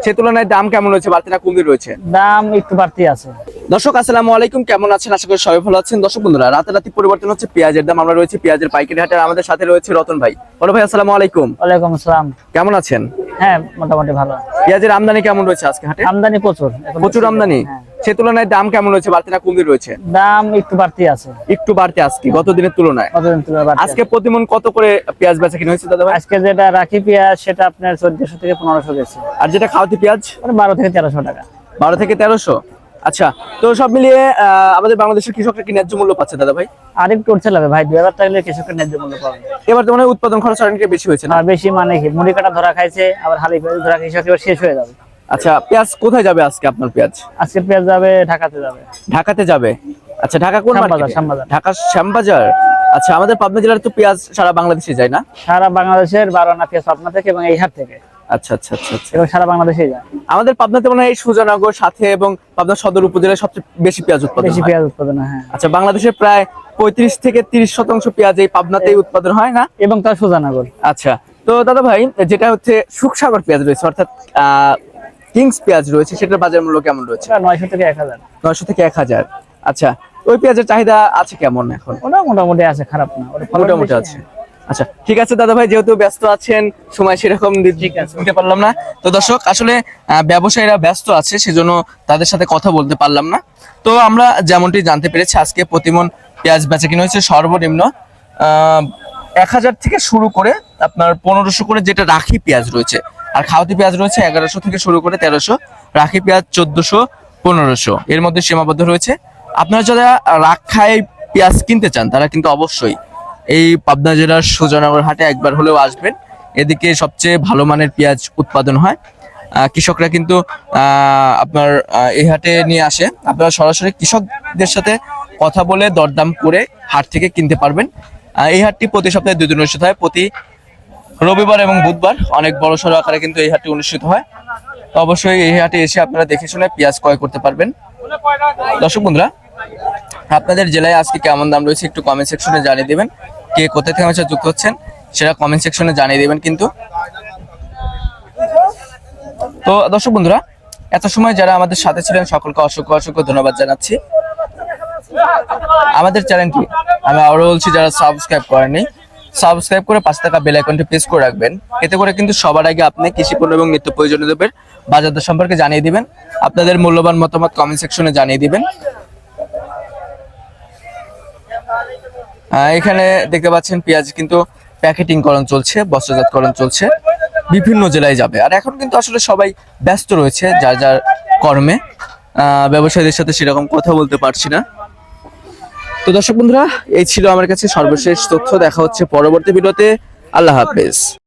সে তুলনায় দাম কেমন রয়েছে, বাড়তি না কমতি রয়েছে? দাম একটু বাড়তি আছে। দর্শক আসসালামু আলাইকুম, কেমন আছেন? আশা করি সবাই ভালো আছেন। দর্শক বন্ধুরা, রাতারাতি পরিবর্তন হচ্ছে পেঁয়াজের দাম। আমরা রয়েছে পেঁয়াজের পাইকারি হাটে, আমাদের সাথে রয়েছে রতন ভাই। বড় ভাই আসসালামু আলাইকুম। ওয়ালাইকুম আসসালাম। কেমন আছেন? হ্যাঁ, মোটামুটি ভালো। পেঁয়াজের আমদানি কেমন রয়েছে আজকে হাটে? আমদানি প্রচুর, প্রচুর আমদানি। সে তুলনায় দাম কেমন রয়েছে, বাড়তি না কমতি রয়েছে? দাম একটু বাড়তি আছে। একটু বাড়তি আজকে গত দিনের তুলনায়। আজকে প্রতিমন কত করে পেঁয়াজ বেচা কিনা হয়েছে দাদা ভাই? আজকে যেটা রাখি পেঁয়াজ সেটা আপনার 1400 থেকে 1500 গেছে। আর যেটা খাওয়াতি পেঁয়াজ 12 থেকে 1300 টাকা। 12 থেকে 1300। আচ্ছা, তো সব মিলিয়ে আমাদের বাংলাদেশের কৃষকরা কি ন্যায্য মূল্য পাচ্ছে দাদা ভাই? আর একটু উঠতে লাগবে ভাই, 2000 টাকা কৃষকের ন্যায্য মূল্য পাবে। এবার তো মানে উৎপাদন খরচ অনেক বেশি হয়েছে না? বেশি মানে কি, মুড়ি কাটা ধরা খাইছে, আবার হালি পেঁয়াজ ধরা কৃষক এবার শেষ হয়ে যাবে। আচ্ছা, পেঁয়াজ কোথায় যাবে আজকে আপনার পেঁয়াজ? আজকে পেঁয়াজ যাবে ঢাকাতে যাবে। ঢাকাতে যাবে? আচ্ছা, ঢাকা কোন মার্কেটে? শ্যামবাজার। ঢাকা শ্যামবাজার। আচ্ছা, আমাদের পাবনা জেলার তো পেঁয়াজ সারা বাংলাদেশে যায় না? সারা বাংলাদেশের 12 আনা পেঁয়াজ পাবনা থেকে এবং এই হাট থেকে। আচ্ছা আচ্ছা আচ্ছা আচ্ছা। এবং সারা বাংলাদেশেই যায়। আমাদের পাবনাতে মনে হয় এই সুজানগর সাথে এবং পাবনা সদর উপজেলায় সবচেয়ে বেশি পেঁয়াজ উৎপাদন হয়। বেশি পেঁয়াজ উৎপাদন, হ্যাঁ। আচ্ছা, বাংলাদেশের প্রায় 35 থেকে 30% পেঁয়াজ এই পাবনাতেই উৎপাদন হয় না? এবং তার সুজানগর। আচ্ছা, তো দাদা ভাই, যেটা হচ্ছে সুখসাগর পেঁয়াজ রয়েছে অর্থাৎ কিংস পেঁয়াজ রয়েছে, সেটার বাজার মূল্য কেমন রয়েছে? 900 থেকে 1000। 900 থেকে 1000। আচ্ছা, ওই পেঁয়াজের চাহিদা আছে কেমন এখন? ওটা মোটামুটি আছে, খারাপ না, মোটামুটি আছে। আচ্ছা, ঠিক আছে দাদা ভাই, যেহেতু ব্যস্ত আছেন, সময় সেরকম দিতে পারলাম না। তো দর্শক, আসলে ব্যবসায়ীরা ব্যস্ত আছে, সেজন্য তাদের সাথে কথা বলতে পারলাম না। তো আমরা যেমনটি জানতে পেরেছি, আজকে প্রতিমন পেঁয়াজ বেচা কিনা হয়েছে সর্বনিম্ন 1000 থেকে শুরু করে আপনার 1500 করে, যেটা রাখি পেঁয়াজ রয়েছে। আর খাওয়াতি পেঁয়াজ রয়েছে 1100 থেকে শুরু করে 1300, রাখি পেঁয়াজ 1400, 1500 এর মধ্যে সীমাবদ্ধ রয়েছে। আপনারা যারা রাখায় পেঁয়াজ কিনতে চান, তারা কিন্তু অবশ্যই এই পাবনা জেলার সুজানগর হাটে একবার হলেও আসবেন। এদিকে সবচেয়ে ভালো মানের পেঁয়াজ উৎপাদন হয়। কৃষকরা কিন্তু আপনার এই হাটে নিয়ে আসে। আপনারা সরাসরি কৃষকদের সাথে কথা বলে দরদাম করে হাট থেকে কিনতে পারবেন। এই হাটটি প্রতি সপ্তাহে 2 দিন অনুষ্ঠিত হয়, প্রতি রবিবার এবং বুধবার। অনেক বড় সড়ো আকারে কিন্তু এই হাটটি অনুষ্ঠিত হয়। তো অবশ্যই এই হাটে এসে আপনারা দেখে শুনে পেঁয়াজ ক্রয় করতে পারবেন। দর্শক বন্ধুরা, আপনাদের জেলায় আজকে কেমন দাম রয়েছে একটু কমেন্ট সেকশনে জানিয়ে দিবেন। কে কোথা থেকে আমার সাথে যুক্ত হচ্ছেন সেটা কমেন্ট সেকশনে জানিয়ে দিবেন কিন্তু। তো দর্শক বন্ধুরা, এত সময় যারা আমাদের সাথে ছিলেন সকলকে অসংখ্য অসংখ্য ধন্যবাদ জানাচ্ছি। আমাদের চ্যানেলটি আমি আরো বলছি, যারা সাবস্ক্রাইব করেননি, সাবস্ক্রাইব করে পাশে থাকা বেল আইকনটি প্রেস করে রাখবেন। এতে করে কিন্তু সবার আগে আপনি কৃষি পণ্য এবং নিত্য প্রয়োজনীয় দ্রব্যের বাজার দর সম্পর্কে জানিয়ে দিবেন। আপনাদের মূল্যবান মতামত কমেন্ট সেকশনে জানিয়ে দিবেন। এখানে দেখতে পাচ্ছেন পেঁয়াজ কিন্তু প্যাকেটিং করণ চলছে, বস্ত্রজাতকরণ চলছে, বিভিন্ন জেলায় যাবে। আর এখন কিন্তু আসলে সবাই ব্যস্ত রয়েছে যার যার কর্মে, ব্যবসায়ীদের সাথে সেরকম কথা বলতে পারছি না। তো দর্শক বন্ধুরা, এই ছিল আমার কাছে সর্বশেষ তথ্য। দেখা হচ্ছে পরবর্তী ভিডিওতে। আল্লাহ হাফেজ।